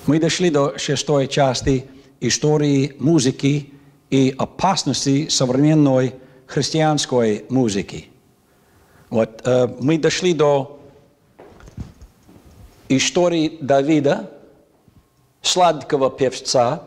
Мы дошли до 6-й части истории музыки и опасности современной христианской музыки. Вот, мы дошли до истории Давида, сладкого певца.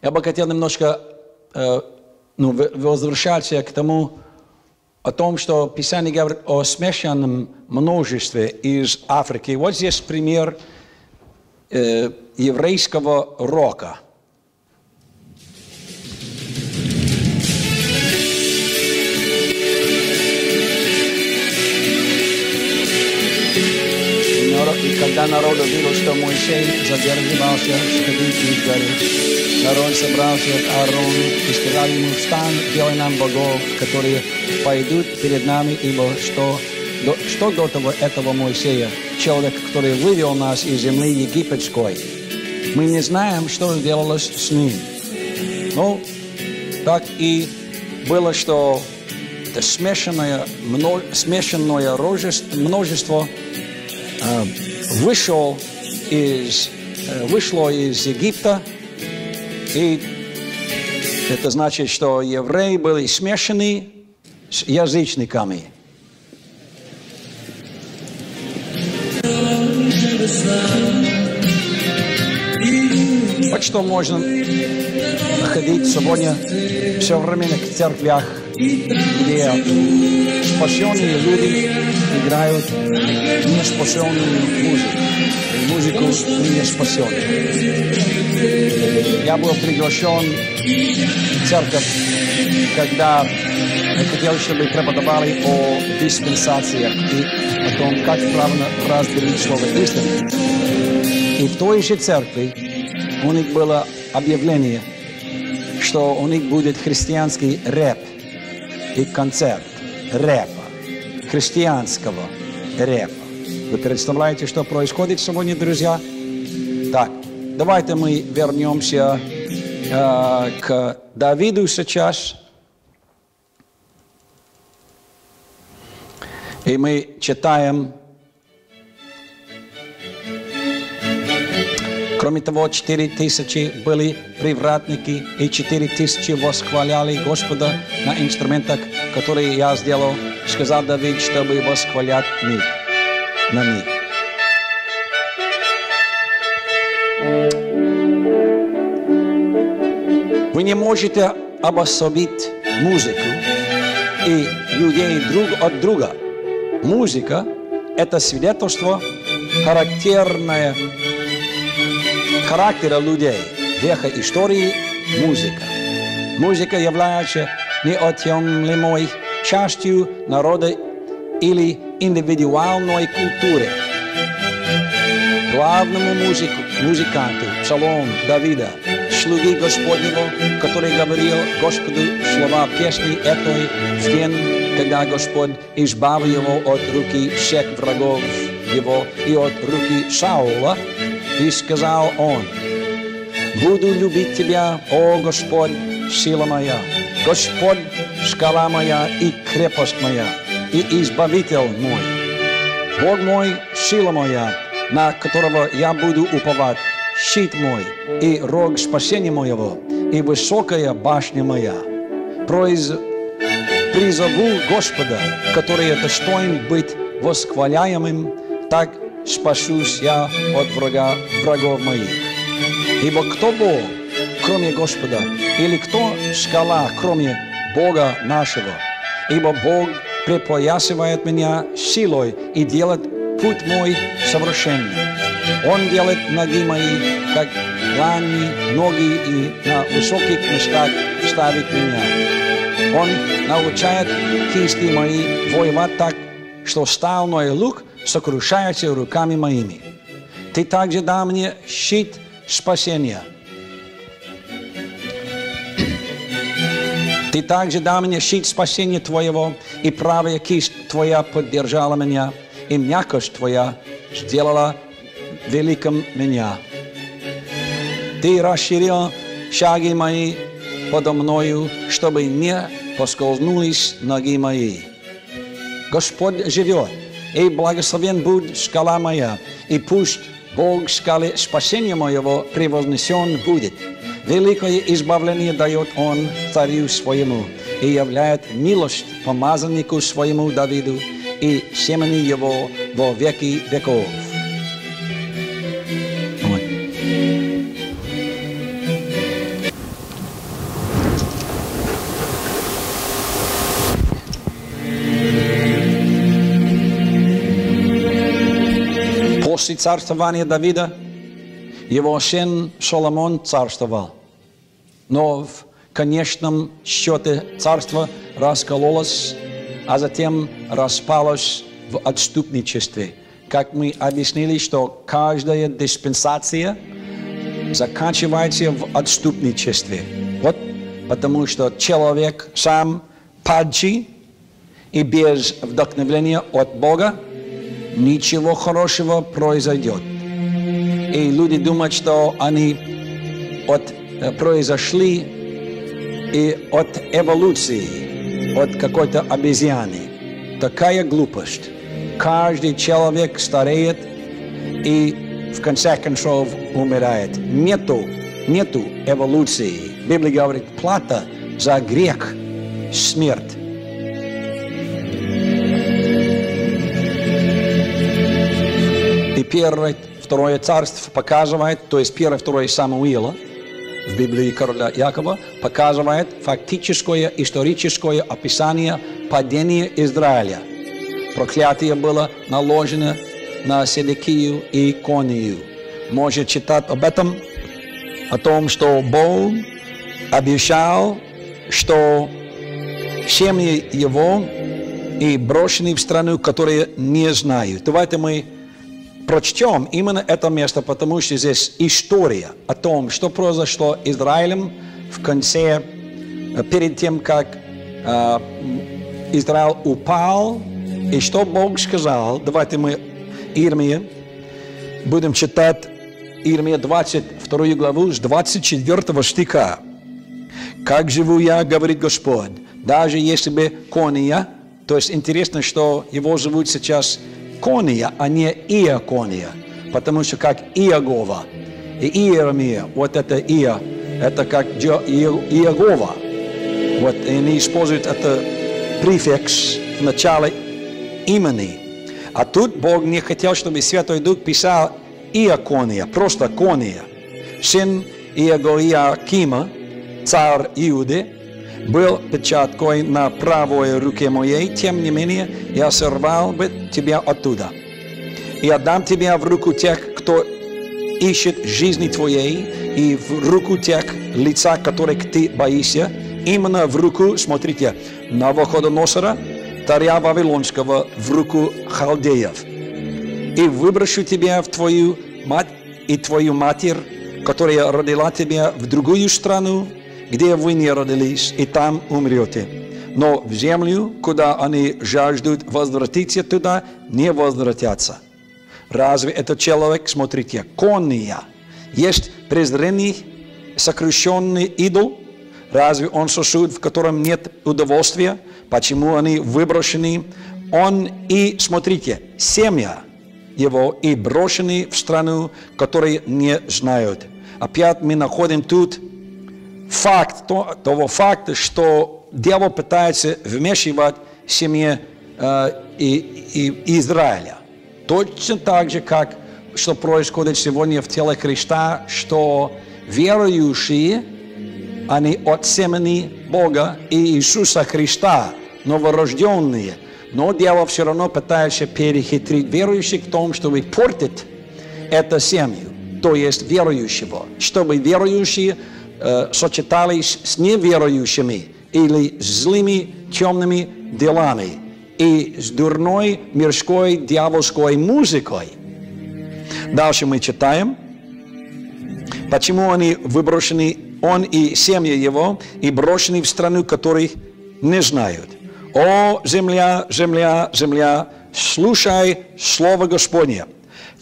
Я бы хотел немножко возвращаться к тому, о том, что Писание говорит о смешанном множестве из Африки. Вот здесь пример еврейского рока. И когда народ увидел, что Моисей задерживался сходить из горы, народ собрался к Аарону и сказал ему: «Встань, делай нам богов, которые пойдут перед нами, ибо что до этого Моисея, человек, который вывел нас из земли египетской, мы не знаем, что сделалось с ним». Ну, так и было, что это смешанное множество вышло из Египта, и это значит, что евреи были смешаны с язычниками. Вот что можно находить сегодня в современных церквях, где спасенные люди играют неспасенную музыку не спасенную. Я был приглашен в церковь, когда я хотел, чтобы преподавали о диспенсациях и о том, как правильно разделить слово истины. И в той же церкви у них было объявление, что у них будет христианский рэп и концерт рэпа, христианского рэпа. Вы представляете, что происходит сегодня, друзья? Так, давайте мы вернемся к Давиду сейчас. И мы читаем. Кроме того, 4000 были привратники, и 4000 восхваляли Господа на инструментах, которые я сделал, сказал Давид, чтобы восхвалять на них. Вы не можете обособить музыку и людей друг от друга. Музыка – это свидетельство характера людей, веха истории – музыка. Музыка является неотъемлемой частью народа или индивидуальной культуры. Главному музыканту, псалом Давида, слуги Господнего, который говорил Господу слова песни этой в день, когда Господь избавил его от руки всех врагов его и от руки Саула, и сказал он: «Буду любить Тебя, о Господь, сила моя, Господь, скала моя и крепость моя, и избавитель мой, Бог мой, сила моя, на которого я буду уповать, щит мой и рог спасения моего, и высокая башня моя. Призову Господа, который достоин быть восхваляемым, так спасусь я от врагов моих. Ибо кто Бог, кроме Господа, или кто скала, кроме Бога нашего? Ибо Бог припоясывает меня силой и делает путь мой совершенный. Он делает ноги мои, как длани, ноги, и на высоких местах ставит меня. Он научает кисти мои воевать так, что стальной лук сокрушается руками моими. Ты также дай мне щит спасения. Ты также дай мне щит спасения Твоего, и правая кисть Твоя поддержала меня, и мягкость Твоя сделала великим меня. Ты расширил шаги мои подо мною, чтобы не поскользнулись ноги мои. Господь живет, и благословен будет скала моя, и пусть Бог сказал, спасение моего превознесен будет. Великое избавление дает Он царю своему и являет милость помазаннику своему Давиду и семени его во веки веков. После царствования Давида его сын Соломон царствовал. Но в конечном счете царство раскололось, а затем распалось в отступничестве. Как мы объяснили, что каждая диспенсация заканчивается в отступничестве. Вот потому что человек сам падший и без вдохновения от Бога ничего хорошего произойдет. И люди думают, что они произошли и от эволюции, от какой-то обезьяны. Такая глупость. Каждый человек стареет и в конце концов умирает. Нету эволюции. Библия говорит, плата за грех – смерть. И первое, второе царство показывает, то есть первое, второе Самуила в Библии короля Якова показывает фактическое историческое описание падения Израиля. Проклятие было наложено на Седекию и Конию. Можно читать об этом, о том, что Бог обещал, что семьи его и брошены в страну, которую не знают. Давайте мы прочтем именно это место, потому что здесь история о том, что произошло с Израилем в конце, перед тем, как Израиль упал, и что Бог сказал. Давайте мы Иеремия будем читать Иеремия 22 главу с 24 стиха. «Как живу я, говорит Господь, даже если бы Кония», то есть интересно, что его зовут сейчас Кония, а не Иакония, потому что как Иегова и Иеремия, вот это Ия, это как Иегова. Вот они используют это префикс в начале имени. А тут Бог не хотел, чтобы Святой Дух писал Иакония, просто Кония. Сын Иеhoиакима, царь Иуды, был печаткой на правой руке моей, тем не менее, я сорвал бы тебя оттуда. И отдам тебя в руку тех, кто ищет жизни твоей, и в руку тех, лица которых ты боишься, именно в руку, смотрите, Навуходоносора, царя Вавилонского, в руку халдеев. И выброшу тебя в твою мать и твою матерь, которая родила тебя в другую страну, где вы не родились, и там умрете. Но в землю, куда они жаждут возвратиться, туда не возвратятся. Разве этот человек, смотрите, Кония, есть презренный, сокрушенный идол? Разве он сосуд, в котором нет удовольствия? Почему они выброшены? Он и, смотрите, семья его и брошены в страну, которую не знают. Опять мы находим тут факт того факта, что дьявол пытается вмешивать в семье Израиля. Точно так же, как что происходит сегодня в теле Христа, что верующие, они от семени Бога и Иисуса Христа, новорожденные, но дьявол все равно пытается перехитрить верующих в том, чтобы портить эту семью, то есть верующего, чтобы верующие сочетались с неверующими или злыми темными делами и с дурной мирской дьявольской музыкой. Дальше мы читаем, почему они выброшены, он и семья его, и брошены в страну, которую не знают. «О, земля, земля, земля, слушай слово Господне!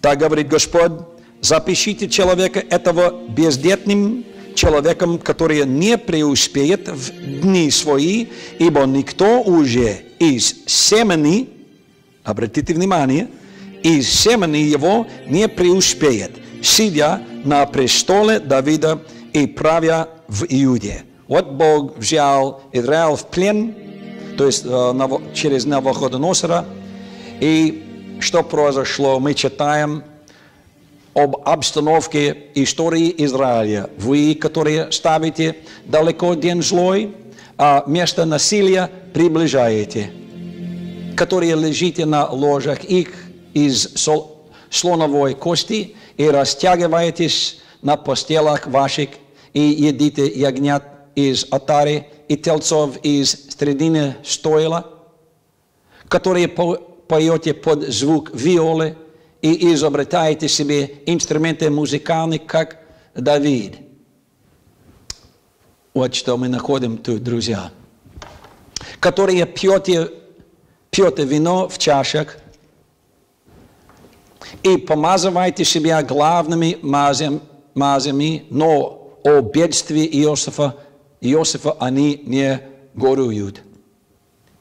Так говорит Господь, запишите человека этого бездетным человеком, который не преуспеет в дни свои, ибо никто уже из семени, обратите внимание, из семени его не преуспеет, сидя на престоле Давида и правя в Иуде. Вот Бог взял Израиль в плен, то есть через Навуходоносора, и что произошло, мы читаем об обстановке истории Израиля. Вы, которые ставите далеко день злой, а место насилия приближаете, которые лежите на ложах их из слоновой кости и растягиваетесь на постелах ваших и едите ягнят из отары и тельцов из средины стойла, которые поете под звук виолы и изобретаете себе инструменты музыкальные, как Давид. Вот что мы находим тут, друзья. Которые пьете вино в чашах и помазываете себя главными мазями, но о бедствии Иосифа они не горюют.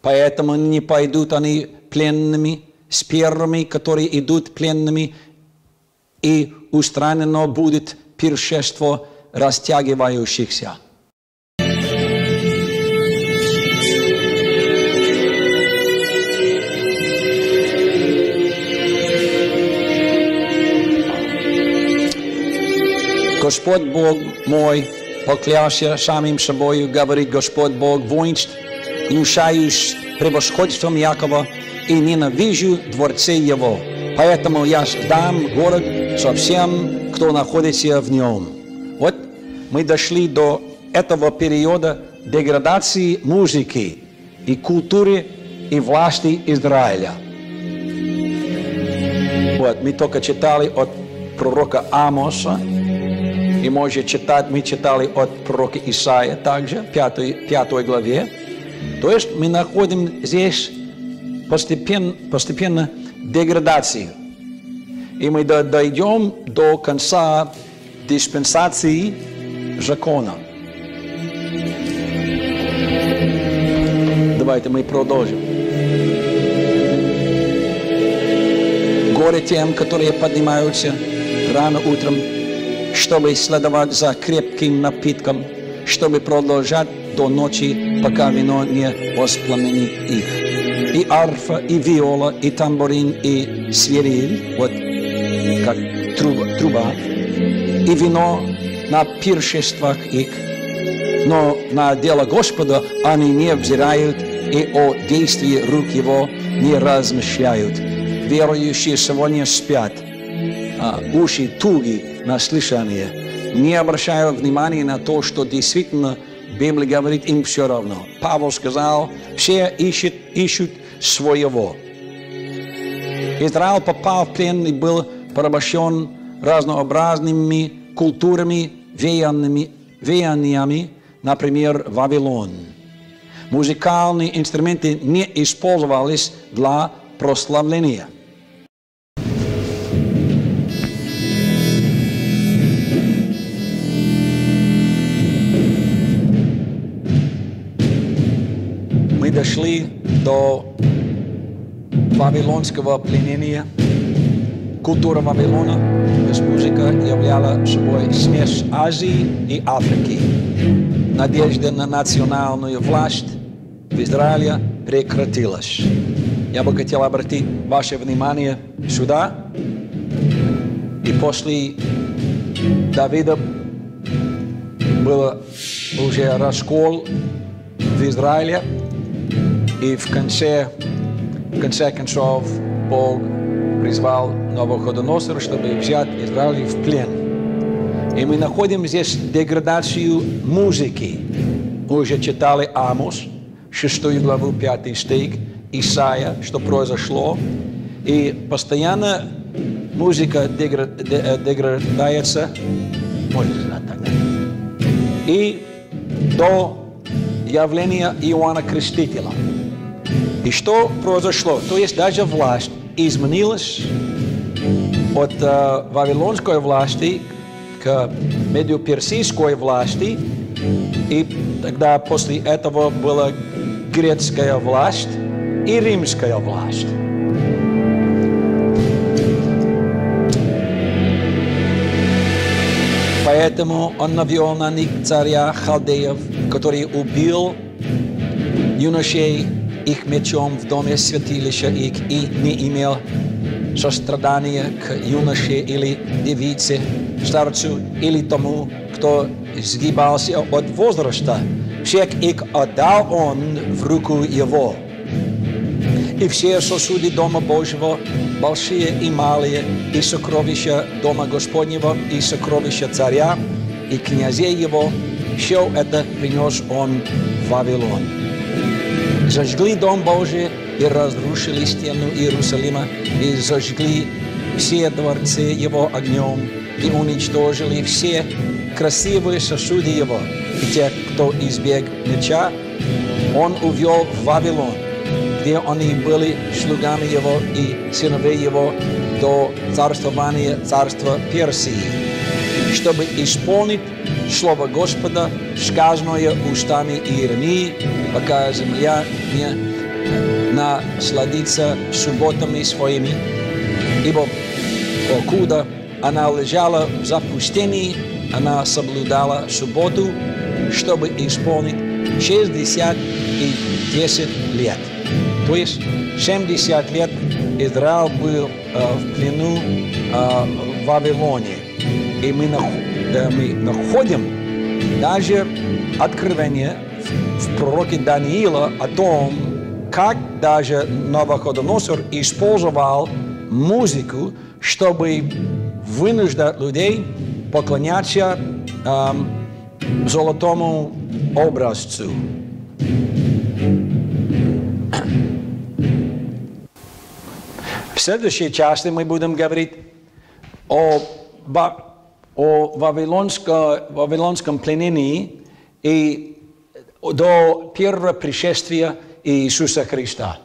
Поэтому не пойдут они пленными с первыми, которые идут пленными, и устранено будет пиршество растягивающихся. Господь Бог мой, поклялся самим собою, говорит Господь Бог воинств, гнушаюсь превосходством Якова и ненавижу дворцы его. Поэтому я сдам город со всем, кто находится в нем. Вот мы дошли до этого периода деградации музыки и культуры и власти Израиля. Вот мы только читали от пророка Амоса. И можете читать, мы читали от пророка Исаия также, 5 главе. То есть мы находим здесь постепенно деградацию. И мы дойдем до конца диспенсации закона. Давайте мы продолжим. Горе тем, которые поднимаются рано утром, чтобы следовать за крепким напитком, чтобы продолжать до ночи, пока вино не воспламенит их. И арфа, и виола, и тамбурин, и свирель, вот как труба, и вино на пиршествах их. Но на дело Господа они не взирают, и о действии рук его не размышляют. Верующие сегодня спят, уши туги на слышание, не обращая внимания на то, что действительно Библия говорит, им все равно. Павел сказал, все ищут своего. Израиль попал в плен и был порабощен разнообразными культурами, веяниями, например, Вавилон. Музыкальные инструменты не использовались для прославления. Мы дошли до вавилонского пленения. Культура Вавилона, то есть музыка, являла собой смесь Азии и Африки. Надежда на национальную власть в Израиле прекратилась. Я бы хотел обратить ваше внимание сюда. И после Давида был уже раскол в Израиле. И в конце концов Бог призвал Навуходоносора, чтобы взять Израиль в плен. И мы находим здесь деградацию музыки. Мы уже читали Амос, 6 главу, 5 стих, Исаия, что произошло. И постоянно музыка деградируется, можно сказать тогда. И до явления Иоанна Крестителя. И что произошло? То есть даже власть изменилась от вавилонской власти к медиоперсидской власти. И тогда после этого была греческая власть и римская власть. Поэтому он навел на них царя халдеев, который убил юношей их мечом в доме святилища их и не имел сострадания к юноше или девице, старцу или тому, кто сгибался от возраста. Всех их отдал он в руку его. И все сосуды Дома Божьего, большие и малые, и сокровища Дома Господнего, и сокровища царя, и князей его, все это принес он в Вавилон. Зажгли Дом Божий и разрушили стену Иерусалима, и зажгли все дворцы его огнем, и уничтожили все красивые сосуды его. И тех, кто избег меча, он увел в Вавилон, где они были слугами его и сыновей его до царствования царства Персии, чтобы исполнить слово Господа, сказанное устами Иеремии, пока земля не насладится субботами своими. Ибо покуда она лежала в запустении, она соблюдала субботу, чтобы исполнить 60 и 10 лет. То есть 70 лет Израиль был в плену в Вавилоне. И мы находим даже откровение в пророке Даниила о том, как даже Навуходоносор использовал музыку, чтобы вынуждать людей поклоняться золотому образцу. В следующей части мы будем говорить о вавилонском пленении и до первого пришествия Иисуса Христа.